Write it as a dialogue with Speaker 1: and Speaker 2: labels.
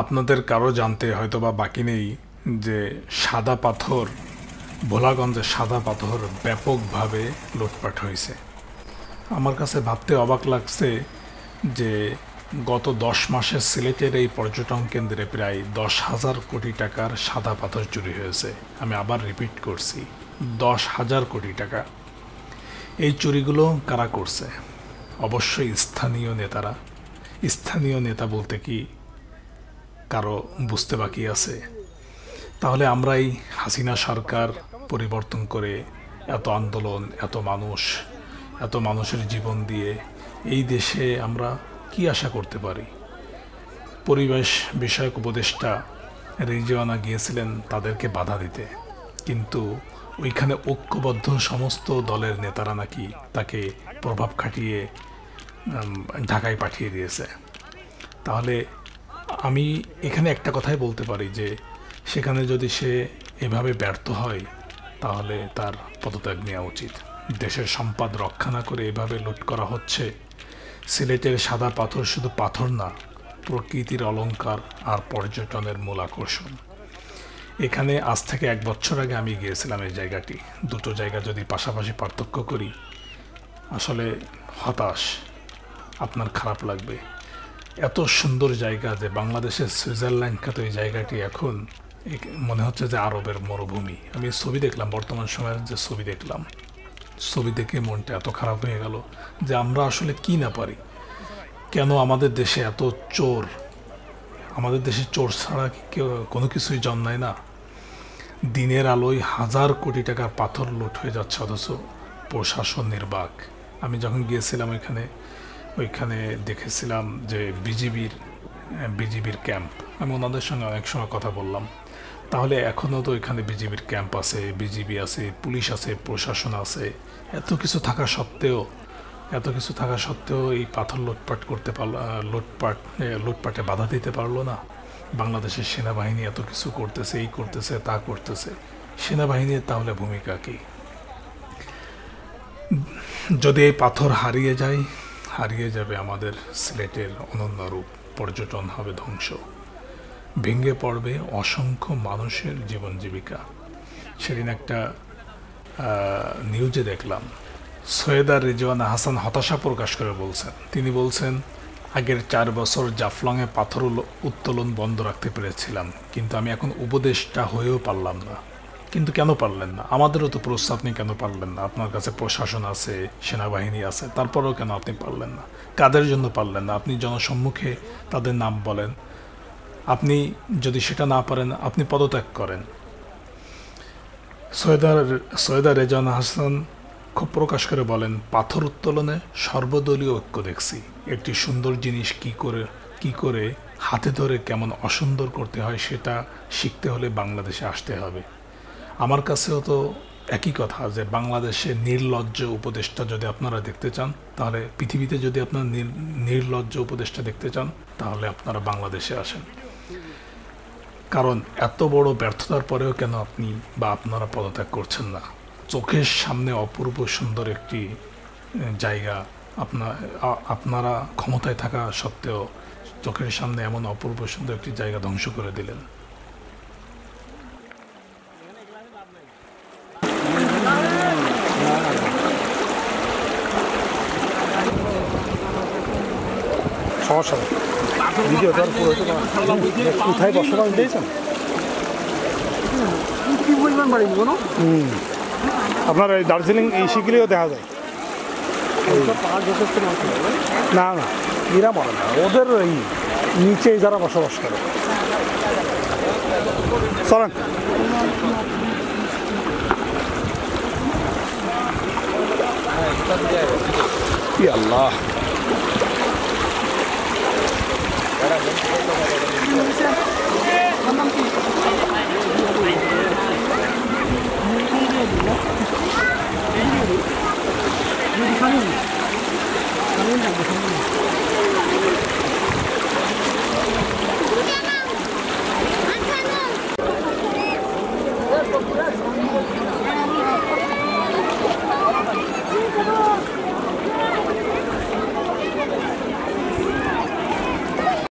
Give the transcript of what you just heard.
Speaker 1: আপনাদের কারো জানতে হয়তো বা বাকি নেই যে সাদা পাথর, ভোলাগঞ্জে সাদা পাথর ব্যাপকভাবে লুটপাট হয়েছে। আমার কাছে ভাবতে অবাক লাগছে যে গত 10 মাসে সিলেটের এই পর্যটন কেন্দ্রে প্রায় 10,000 কোটি টাকার সাদা পাথর চুরি হয়েছে। আমি আবার রিপিট করছি, 10,000 কোটি টাকা। এই চুরিগুলো কারা করছে? অবশ্যই স্থানীয় নেতারা। স্থানীয় নেতা বলতে কি কারো বুঝতে বাকি আছে? তাহলে আমরা এই হাসিনা সরকার পরিবর্তন করে এত আন্দোলন, এত মানুষের জীবন দিয়ে এই দেশে আমরা কি আশা করতে পারি? পরিবেশ বিষয়ক উপদেষ্টা রিজওয়ানা গিয়েছিলেন তাদেরকে বাধা দিতে, কিন্তু ওইখানে ঐক্যবদ্ধ সমস্ত দলের নেতারা নাকি তাকে প্রভাব খাটিয়ে ঢাকায় পাঠিয়ে দিয়েছে। তাহলে আমি এখানে একটা কথাই বলতে পারি যে সেখানে যদি সে এভাবে ব্যর্থ হয় তাহলে তার পদত্যাগ নেওয়া উচিত। দেশের সম্পদ রক্ষা না করে এভাবে লুট করা হচ্ছে। সিলেটের সাদা পাথর শুধু পাথর না, প্রকৃতির অলংকার আর পর্যটনের মূল আকর্ষণ। এখানে আজ থেকে 1 বছর আগে আমি গিয়েছিলাম এই জায়গাটি। দুটো জায়গা যদি পাশাপাশি পার্থক্য করি, আসলে হতাশ, আপনার খারাপ লাগবে। এত সুন্দর জায়গা যে বাংলাদেশের সুইজারল্যান্ড খ্যাত এই জায়গাটি এখন মনে হচ্ছে যে আরবের মরুভূমি। আমি ছবি দেখলাম, বর্তমান সময়ের যে ছবি দেখলাম, ছবি দেখে মনটা এত খারাপ হয়ে গেল যে আমরা আসলে কি না পারি। কেন আমাদের দেশে এত চোর? আমাদের দেশে চোর ছাড়া কেউ কোনো কিছুই জন্মায় না। দিনের আলোয় 1000 কোটি টাকার পাথর লুট হয়ে যাচ্ছে, অথচ প্রশাসন নির্বাক। আমি যখন গিয়েছিলাম ওইখানে দেখেছিলাম যে বিজিবির ক্যাম্প। আমি ওনাদের সঙ্গে অনেক সময় কথা বললাম। তাহলে এখনও তো এখানে বিজিবির ক্যাম্প আছে, বিজিবি আছে, পুলিশ আছে, প্রশাসন আছে। এত কিছু থাকা সত্ত্বেও এই পাথর লুটপাটে বাধা দিতে পারলো না। বাংলাদেশের সেনাবাহিনী এত কিছু করতেছে, এই করতেছে, তা করতেছে। সেনাবাহিনীর তাহলে ভূমিকা কি? যদি এই পাথর হারিয়ে যাবে আমাদের সিলেটের অনন্য রূপ। পর্যটন হবে ধ্বংস, ভেঙে পড়বে অসংখ্য মানুষের জীবন জীবিকা। সেদিন একটা নিউজে দেখলাম, সৈয়দা রিজওয়ানা হাসান হতাশা প্রকাশ করে তিনি বলছেন আগের 4 বছর জাফলংয়ে পাথর উত্তোলন বন্ধ রাখতে পেরেছিলাম, কিন্তু আমি এখন উপদেষ্টা হয়েও পারলাম না। কিন্তু কেন পারলেন না? আমাদেরও তো প্রশ্ন, আপনি কেন পারলেন না? আপনার কাছে প্রশাসন আছে, সেনাবাহিনী আছে, তারপরেও কেন আপনি পারলেন না? কাদের জন্য পারলেন না? আপনি জনসম্মুখে তাদের নাম বলেন। আপনি যদি সেটা না পারেন, আপনি পদত্যাগ করেন। সৈয়দা রেজওয়ানা হাসান খুব প্রকাশ করে বলেন, পাথর উত্তোলনে সর্বদলীয় ঐক্য দেখছি। একটি সুন্দর জিনিস কি করে হাতে ধরে কেমন অসুন্দর করতে হয় সেটা শিখতে হলে বাংলাদেশে আসতে হবে। আমার কাছেও তো একই কথা যে বাংলাদেশে নির্লজ্জ উপদেষ্টা যদি আপনারা দেখতে চান, তাহলে পৃথিবীতে যদি আপনারা নির্লজ্জ উপদেষ্টা দেখতে চান, তাহলে আপনারা বাংলাদেশে আসেন। কারণ এত বড় ব্যর্থতার পরেও কেন আপনারা পদত্যাগ করছেন না? চোখের সামনে অপূর্ব সুন্দর একটি জায়গা, আপনারা ক্ষমতায় থাকা সত্ত্বেও চোখের সামনে এমন অপূর্ব সুন্দর একটি জায়গা ধ্বংস করে দিলেন।
Speaker 2: সমস্যা কোথায় বসবাস দিয়েছেন? আপনার এই দার্জিলিং এই শিগগিরিও দেখা যায়। না না, এরা মনে না, ওদের এই নিচে যারা বসবাস করে। চলেন। আল্লাহ,
Speaker 3: Ini